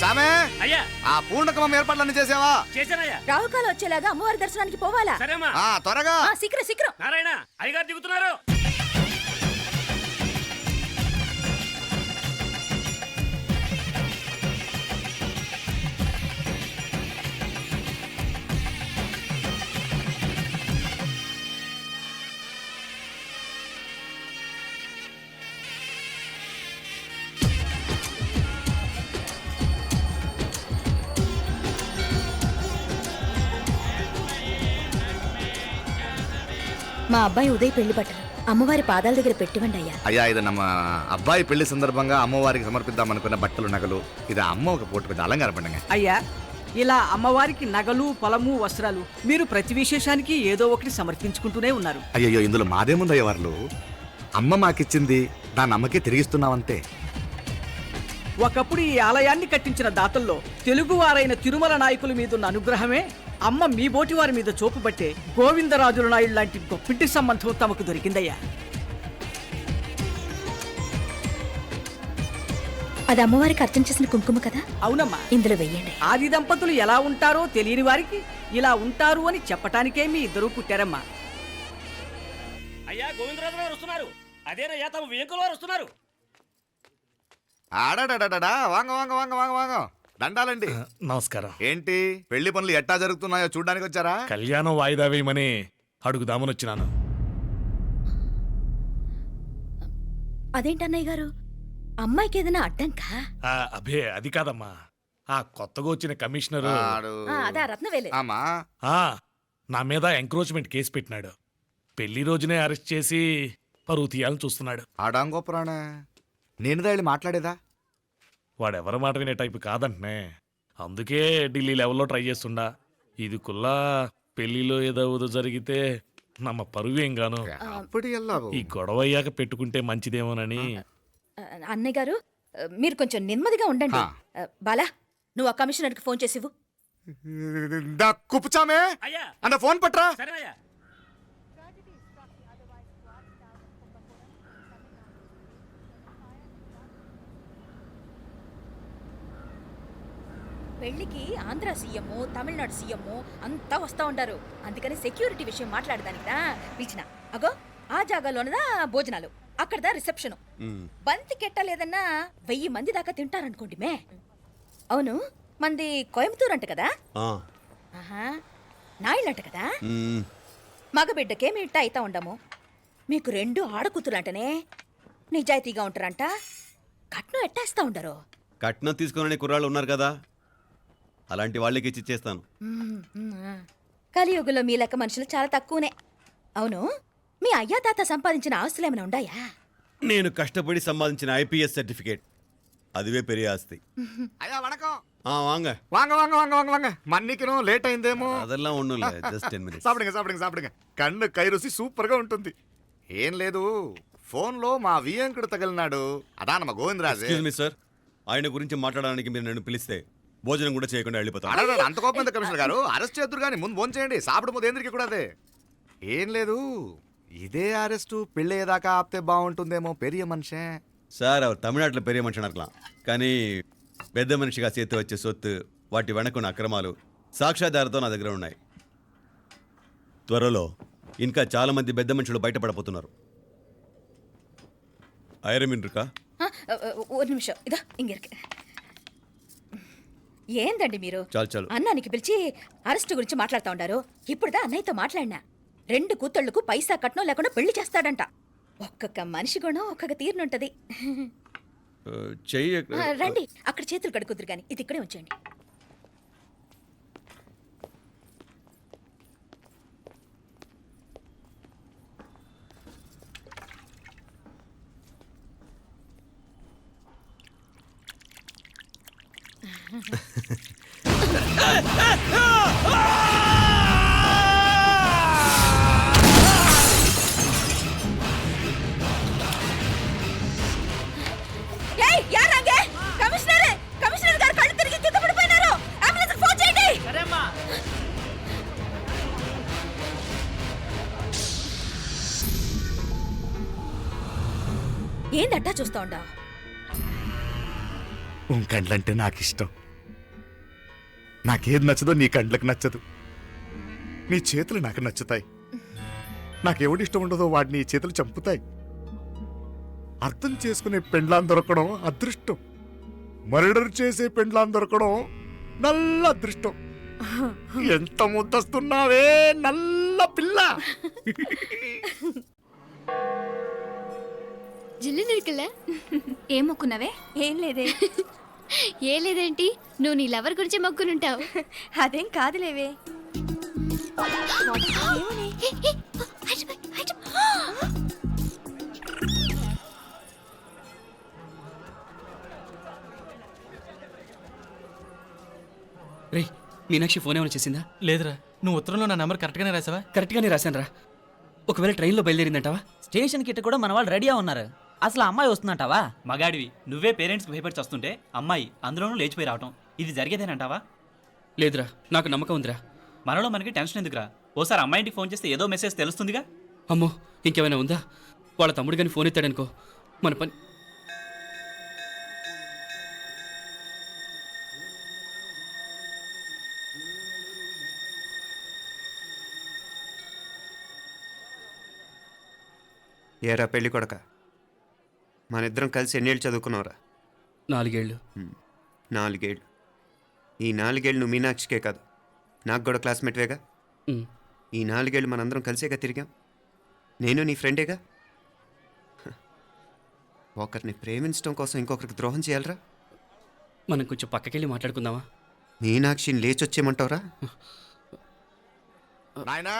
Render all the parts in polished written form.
చామే అయ్యా ఆ పూర్ణకమం ఏర్పాట్లన్నీ చేసావా? చేశానయ్యా. రావుకాలం వచ్చేలాగా అమ్మవారి దర్శనానికి పోవాలా? సరేమ్మా. త్వరగా. శీఘ్రం శీఘ్రం. నారాయణ అయ్యగారు దిగుతున్నారు. మా అబ్బాయి ఉదయ్ పెళ్లి బట్టలు అమ్మవారి పాదాల దగ్గర పెట్టివండి అయ్యా. అయ్యా ఇది నమ్మ అబ్బాయి పెళ్లి సందర్భంగా అమ్మవారికి సమర్పిద్దాం అనుకున్న బట్టలు నగలు. ఇది అమ్మ ఒక పూట పెద్ద అలంకార పండుగ. అయ్యా ఇలా అమ్మవారికి నగలు పొలము వస్త్రాలు మీరు ప్రతి విశేషానికి ఏదో ఒకటి సమర్పించుకుంటూనే ఉన్నారు. అయ్యో ఇందులో మాదేముందయ్య వాళ్ళు. అమ్మ మాకిచ్చింది దాన్ని అమ్మకే తిరిగిస్తున్నామంతే. ఒకప్పుడు ఈ ఆలయాన్ని కట్టించిన దాతల్లో తెలుగువారైన తిరుమల నాయకుల మీదున్న అనుగ్రహమే అమ్మ మీ బోటి వారి మీద చూపుబట్టే గోవిందరాజుల నాయుడు లాంటి గొప్పింటి సంబంధం తమకు దొరికిందయ్యా. అది అమ్మవారికి అర్చన చేసిన కుంకుమ కదా? అవునమ్మా. ఇందులో వెయ్యండి. ఆది దంపతులు ఎలా ఉంటారో తెలియని వారికి ఇలా ఉంటారు అని చెప్పటానికే మీ ఇద్దరు పుట్టారమ్మా. అయ్యా గోవిందరాజు గారు వస్తున్నారు. అదేనయ్యా తమ వెంకుల వారు వస్తున్నారు. ఆడాడా వాంగ వాంగ వాంగ వాంగ వాంగ దండాలండి. నమస్కారం. ఏంటి పెళ్లి పనులు ఎట్టా జరుగుతున్నాయో చూడ్డానికి వచ్చారా? కళ్యాణం వాయిదా వేయమని అడుగుదామని వచ్చినాను. అదేంటన్నయ్య గారు, అమ్మాయికి ఏదైనా అడ్డంకా? అభే అది కాదమ్మా, ఆ కొత్తగా వచ్చిన కమిషనర్ అదా రత్నవేలే. ఆమా నా మీద ఎంక్రోచ్మెంట్ కేసు పెట్టినాడు. పెళ్లి రోజునే అరెస్ట్ చేసి పరువు తీయాలని చూస్తున్నాడు. ఆడాంగో పురాణ నేనుదా వెళ్ళి మాట్లాడేదా? వాడెవరి మాట వినే టైపు కాదంటనే. అందుకే ఢిల్లీ లెవెల్లో ట్రై చేస్తుండా. ఇది కుల్లా పెళ్లిలో ఏదో జరిగితే నమ్మ పరువేం గాను. ఈ గొడవ అయ్యాక పెట్టుకుంటే మంచిదేమోనని. అన్నయ్య గారు మీరు కొంచెం నెమ్మదిగా ఉండండి. బాలా నువ్వు ఆ కమిషనర్కి ఫోన్ చేసివు. కుప్పుచామే అయ్యా అన్న ఫోన్ పట్రా. సరేనయ్యా. పెళ్లికి ఆంధ్ర సీఎం తమిళనాడు సీఎం అంతా వస్తా ఉంటారు. అందుకని సెక్యూరిటీ విషయం మాట్లాడడానికి పిలిచిన. అగో ఆ జాగాలోనదా భోజనాలు, అక్కడదా రిసెప్షన్. బంతి కెట్టలేదన్నా 1000 మంది దాకా తింటారనుకోండి మే. అవును మంది కోయంబత్తూర్ అంట కదా? నాయుళ్ళంట కదా? మగబిడ్డకే మీ ఇట్ట అయితా ఉండము. మీకు 2 ఆడకూతురంటనే నిజాయితీగా ఉంటారంట. కట్నం ఎట్టేస్తా ఉండరు. కట్నం తీసుకునే కుర్రాళ్ళు ఉన్నారు కదా, అలాంటి వాళ్ళకి ఇచ్చేస్తాను. కలియుగంలో మీ లెక్క మనుషులు చాలా తక్కువనే. అవును మీ అయ్యా తాత సంపాదించిన ఆస్తులు ఏమైనా ఉండాయా? నేను కష్టపడి సంపాదించిన ఐపీఎస్ సర్టిఫికేట్, అదివే పెరిగే ఆస్తి. అయ్యా వణకం. వాంగ వాంగ వాంగ వాంగ వాంగ వాంగ మన్నికిను లేట్ అయిందేమో. అదెల్లా ఉండు, జస్ట్ 10 minutes. సాப்பிடுங்க కన్ను కైరుసి సూపర్ గా ఉంటుంది. ఏం లేదు ఫోన్ లో మా వియంకుడు తగిలినాడు. అదా నమ్మ గోవిందరాజు. ఎక్స్క్యూజ్ మీ సార్, ఆయన గురించి మాట్లాడడానికి మీరు నన్ను పిలిస్తే భోజనం కూడా చేయకుండా వెళ్ళిపోతాను. అంత కోపం కమిషనర్ గారు, అరెస్ట్ చేద్దరు కానీ ముందు ఫోన్ చేయండి. సాపిడు ముందు ఎందుకు కూడా అదే. ఏం లేదు ఇదే అరెస్టు పెళ్ళేదాకా ఆపితే బాగుంటుందేమో. పెరియ మనిషే సార్, அவர் తమిళనాడులో పెరియ మనిషి అనర్కలాం, కానీ పెద్ద మనిషిగా చేతి వచ్చే సొత్తు, వాటి వెనకున్న అక్రమాలు సాక్ష్యాధారతో నా దగ్గర ఉన్నాయి. త్వరలో ఇంకా చాలా మంది పెద్ద మనుషులు బయటపడబోతున్నారు. ఐరమిన్రుకా ఒక నిమిషం ఇదా ఇంగిరికి. ఏందండి మీరు చాలు అన్నానికి పిలిచి అరెస్ట్ గురించి మాట్లాడుతూ ఉండారు. ఇప్పుడుదా అన్నయ్యతో మాట్లాడినా 2 కూతుళ్లకు పైసా కట్నం లేకుండా పెళ్లి చేస్తాడంట. ఒక్కొక్క మనిషి గుణం ఒక్కొక్క తీరునుంటది. రండి అక్కడ చేతులు కడుకుదురు గాని ఇది ఇక్కడే ఉంచండి. కమిషనర్ గారు కళ్ళు తిరిగి కింద పడిపోయినారు. అంబులెన్స్ ఫోన్ చేయండి. సరేమ్మా. ఏందట్టా చూస్తా ఉండా? ఉన్ కండ్లంటే నాకు ఇష్టం. నాకేది నచ్చదో నీ కండ్లకు నచ్చదు. నీ చేతులు నాకు నచ్చుతాయి. నాకెవడి ఇష్టం ఉండదో వాడు నీ చేతులు చంపుతాయి. అర్థం చేసుకునే పెండ్లాం దొరకడం అదృష్టం. మర్డర్ చేసే పెండ్లాం దొరకడం నల్ల అదృష్టం. ఎంత ముద్దస్తున్నావే నల్ల పిల్ల. జిల్లు నిరుకులే ఏం మొక్కున్నావే? ఏం లేదే. ఏ లేదేంటి, నువ్వు నీ లవర్ గురించి మొక్కునుంటావు. అదేం కాదులేవే. రే మీనాక్షి ఫోన్ ఏమైనా చేసిందా? లేదురా, నువ్వు ఉత్తరంలో నా నెంబర్ కరెక్ట్గానే రాసావా? కరెక్ట్గానే రాశాను రా. ఒకవేళ ట్రైన్లో బయలుదేరిందంటావా? స్టేషన్ కిட்ட కూడా మన వాళ్ళు రెడీగా ఉన్నారు. అసలు ఆ అమ్మాయి వస్తుందంటావా? మగాడివి నువ్వే పేరెంట్స్కి భయపడి వస్తుంటే అమ్మాయి అందులోనూ లేచిపోయి రావటం ఇది జరిగేదేనంటావా? లేదురా, నాకు నమ్మకం ఉందిరా. మనలో మనకి టెన్షన్ ఎందుకురా? ఓసారి అమ్మాయి ఇంటికి ఫోన్ చేస్తే ఏదో మెసేజ్ తెలుస్తుందిగా. అమ్మో, ఇంకేమైనా ఉందా? వాళ్ళ తమ్ముడు కానీ ఫోన్ ఎత్తాడనుకో, మన పని. ఏరా పెళ్ళి కొడక, మన ఇద్దరం కలిసి ఎన్నేళ్ళు చదువుకున్నావురా? 4 ఏళ్ళు. 4 ఏళ్ళు. ఈ 4 ఏళ్ళు నువ్వు మీనాక్షికే కాదు, నాకు కూడా క్లాస్మేట్వేగా. ఈ 4 ఏళ్ళు మనందరం కలిసేగా తిరిగాం. నేను నీ ఫ్రెండేగా. ఒకరిని ప్రేమించడం కోసం ఇంకొకరికి ద్రోహం చేయాలరా? మనం కొంచెం పక్కకెళ్ళి మాట్లాడుకుందామా? మీనాక్షిని లేచొచ్చేయమంటావురా? నాయనా,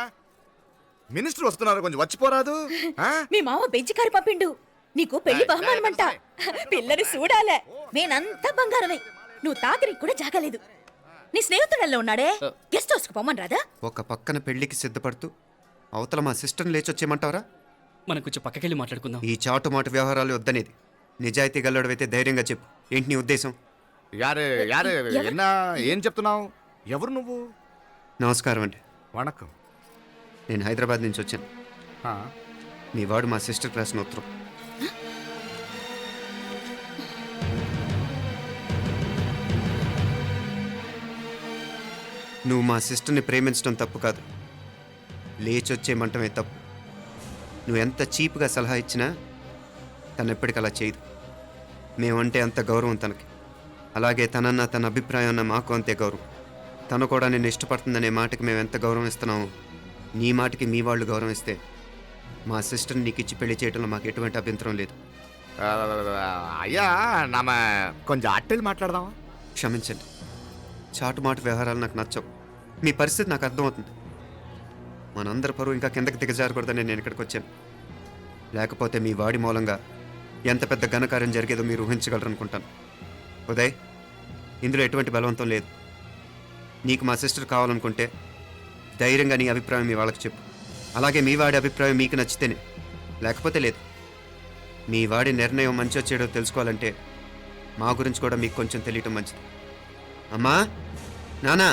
మినిస్టర్ వస్తున్నారు, కొంచెం వచ్చిపోరాదు. ఆ? మీ మామ బెంచి కారు పంపిండు. నీకు పెళ్లి బహుమానమంట. పిల్లని చూడాలే. నేనంతా బంగారమే. నువ్వు తాగరికి కూడా జాగలేదు. నీ స్నేహితుడల్లో ఉన్నాడే, గెస్ట్ హౌస్కి పొమ్మని రాదా? ఒక పక్కన పెళ్లికి సిద్ధపడుతూ అవతల మా సిస్టర్ని లేచొచ్చేయమంటావురా? మనం కొంచెం పక్కకెళ్ళి మాట్లాడుకుందాం. ఈ చాటుమాటు వ్యవహారాలు వద్దనేది. నిజాయితీ గల్లడవైతే ధైర్యంగా చెప్పు, ఏంటి నీ ఉద్దేశం? యారే యారే ఎన్నా ఏం చెప్తున్నావు? ఎవరు నువ్వు? నమస్కారం అండి, వణకం. నేను హైదరాబాద్ నుంచి వచ్చాను. ఆ, మీ వాడు మా సిస్టర్ రాసిన ఉత్తరం. నువ్వు మా సిస్టర్ని ప్రేమించడం తప్పు కాదు, లేచొచ్చేయమంటమే తప్పు. నువ్వు ఎంత చీప్గా సలహా ఇచ్చినా తను ఎప్పటికీ అలా చేయదు. మేమంటే అంత గౌరవం తనకి, అలాగే తనన్న తన అభిప్రాయం అన్న మాకు అంతే గౌరవం. తను కూడా నిన్ను ఇష్టపడుతుందనే మాటకి మేము ఎంత గౌరవం ఇస్తున్నామో నీ మాటకి మీ వాళ్ళు గౌరవం ఇస్తే మా సిస్టర్ని నీకు ఇచ్చి పెళ్లి చేయడంలో మాకు ఎటువంటి అభ్యంతరం లేదు. అయ్యా నామ కొంచెం అట్టెళ్ళి మాట్లాడదామా? క్షమించండి, చాటుమాటు వ్యవహారాలు నాకు నచ్చవు. మీ పరిస్థితి నాకు అర్థమవుతుంది. మనందరి పరువు ఇంకా కిందకి దిగజారకూడదని నేను ఇక్కడికి వచ్చాను. లేకపోతే మీ వాడి మూలంగా ఎంత పెద్ద ఘనకార్యం జరిగేదో మీరు ఊహించగలరు అనుకుంటాను. ఉదయ్, ఇందులో ఎటువంటి బలవంతం లేదు. నీకు మా సిస్టర్ కావాలనుకుంటే ధైర్యంగా నీ అభిప్రాయం మీ వాళ్ళకి చెప్పు. అలాగే మీ వాడి అభిప్రాయం మీకు నచ్చితేనే, లేకపోతే లేదు. మీ వాడి నిర్ణయం మంచి వచ్చేడో తెలుసుకోవాలంటే మా గురించి కూడా మీకు కొంచెం తెలియటం మంచిది. అమ్మా, నానా,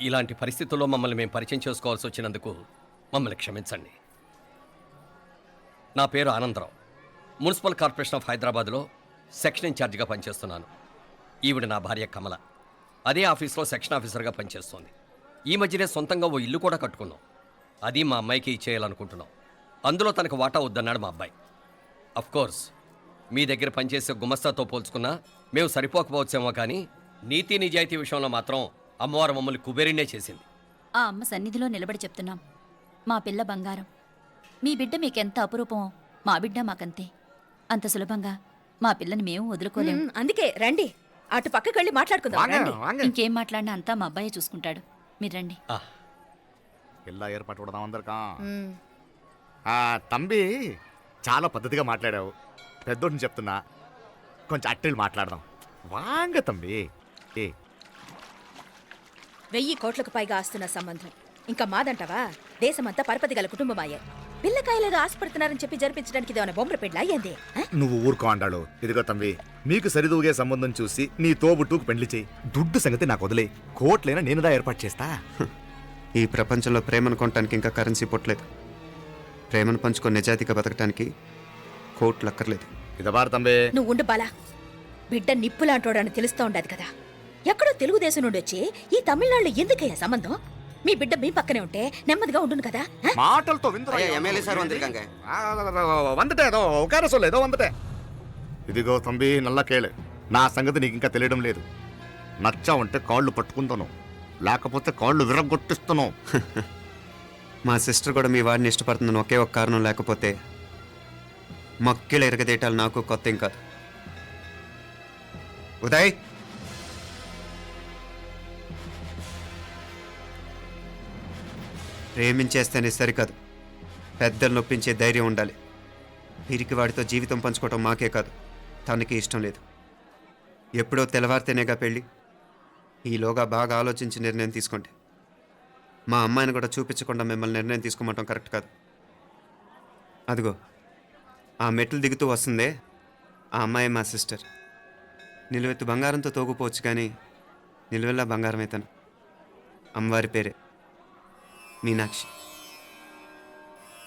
ఇలాంటి పరిస్థితుల్లో మమ్మల్ని మేము పరిచయం చేసుకోవాల్సి వచ్చినందుకు మమ్మల్ని క్షమించండి. నా పేరు ఆనందరావు. మున్సిపల్ కార్పొరేషన్ ఆఫ్ హైదరాబాద్లో సెక్షన్ ఇన్ఛార్జిగా పనిచేస్తున్నాను. ఈవిడ నా భార్య కమల. అదే ఆఫీస్లో సెక్షన్ ఆఫీసర్గా పనిచేస్తోంది. ఈ మధ్యనే సొంతంగా ఓ ఇల్లు కూడా కట్టుకున్నాం. అది మా అమ్మాయికి ఇచ్చేయాలనుకుంటున్నాం. అందులో తనకు వాటా వద్దన్నాడు మా అబ్బాయి. అఫ్కోర్స్ మీ దగ్గర పనిచేసే గుమస్తాతో పోల్చుకున్నా మేము సరిపోకపోవచ్చేమో, కానీ నీతి నిజాయితీ విషయంలో మాత్రం అమ్మవారు మమ్మల్ని కుబేరినే చేసింది. ఆ అమ్మ సన్నిధిలో నిలబడి చెప్తున్నాం, మా పిల్ల బంగారం. మీ బిడ్డ మీకెంత అపురూపమో మా బిడ్డ మాకంతే. అంత సులభంగా మా పిల్లని మేము వదులుకోలేము. అందుకే రండి, అటు పక్కకి వెళ్ళి మాట్లాడుకుందాం. వాంగ, రండి. వాంగ. ఇంకేం మాట్లాడినా అంతా మా అబ్బాయే చూసుకుంటాడు. మీరు రండి. ఎలా ఏర్పాటు కొడదాం అందరికా? మ్. తంబి, చాలా పద్ధతిగా మాట్లాడావు. పెద్దోడిని చెప్తున్నా, కొంచెం అట్టెళ్ళి మాట్లాడదాం. వాంగ తంబి. 1000 కోట్లకు పైగా ఆస్తున్న సంబంధం ఇంకా మాదంటావా? దేశమంతా పరపతి గల కుటుంబమాయే. పిల్లకాయలేదో ఆశపడుతున్నారని చెప్పి జరిపించడానికి ఇదేమైనా బొమ్మర పెళ్ళి అయ్యింది? నువ్వు ఊరుకో అంటాడు. ఇదిగో తంబి, మీకు సరిదూగే సంబంధం చూసి నీ తోబుట్టుకు పెళ్లి చేయి. దుడ్డు సంగతి నాకు వదిలే. కోట్లైనా నేనుదా ఏర్పాటు చేస్తా. ఈ ప్రపంచంలో ప్రేమను కొనటానికి ఇంకా కరెన్సీ పుట్టలేదు. ప్రేమను పంచుకొని నిజాయితీగా బతకటానికి కోట్లు అక్కర్లేదు. ఇది బారు తంబే. నువ్వు ఉండు బాలా. బిడ్డ నిప్పులాంటోడని తెలుస్తూ ఉండదు కదా. ఎక్కడో తెలుగుదేశం నుండి వచ్చి ఈ తమిళనాడులో ఎందుకయ్యా సంబంధం? మీ బిడ్డ మీ పక్కనే ఉంటే నెమ్మదిగా ఉండును కదా. ఆ? మాటలతో ఎమ్మెల్యే సార్ వందిరుకాంగ. వందటే ఏదో ఒక ఏదో వందటే. ఇదిగో తంబి నల్ల కేళు, నా సంగతి నీకు ఇంకా తెలియడం లేదు. నచ్చా ఉంటే కాళ్ళు పట్టుకుంటాను, లేకపోతే కాళ్ళు విరగొట్టిస్తాను. మా సిస్టర్ కూడా మీ వాడిని ఇష్టపడుతుందని ఒకే ఒక కారణం, లేకపోతే మక్కిల ఎరగదేటాలు నాకు కొత్త ఏం కాదు. ఉదయ్, ప్రేమించేస్తేనే సరికాదు, పెద్దలు నొప్పించే ధైర్యం ఉండాలి. వీరికి వాడితో జీవితం పంచుకోవటం మాకే కాదు, తనకి ఇష్టం లేదు. ఎప్పుడో తెల్లవారితేనేగా పెళ్ళి. ఈలోగా బాగా ఆలోచించి నిర్ణయం తీసుకోండి. మా అమ్మాయిని కూడా చూపించకుండా మిమ్మల్ని నిర్ణయం తీసుకోమంటాం కరెక్ట్ కాదు. అదిగో ఆ మెట్లు దిగుతూ వస్తుందే, ఆ అమ్మాయి మా సిస్టర్. నిలువెత్తు బంగారంతో తోగుపోవచ్చు, కానీ నిలువెల్లా బంగారం అవుతాను. అమ్మవారి పేరే మీనాక్షి.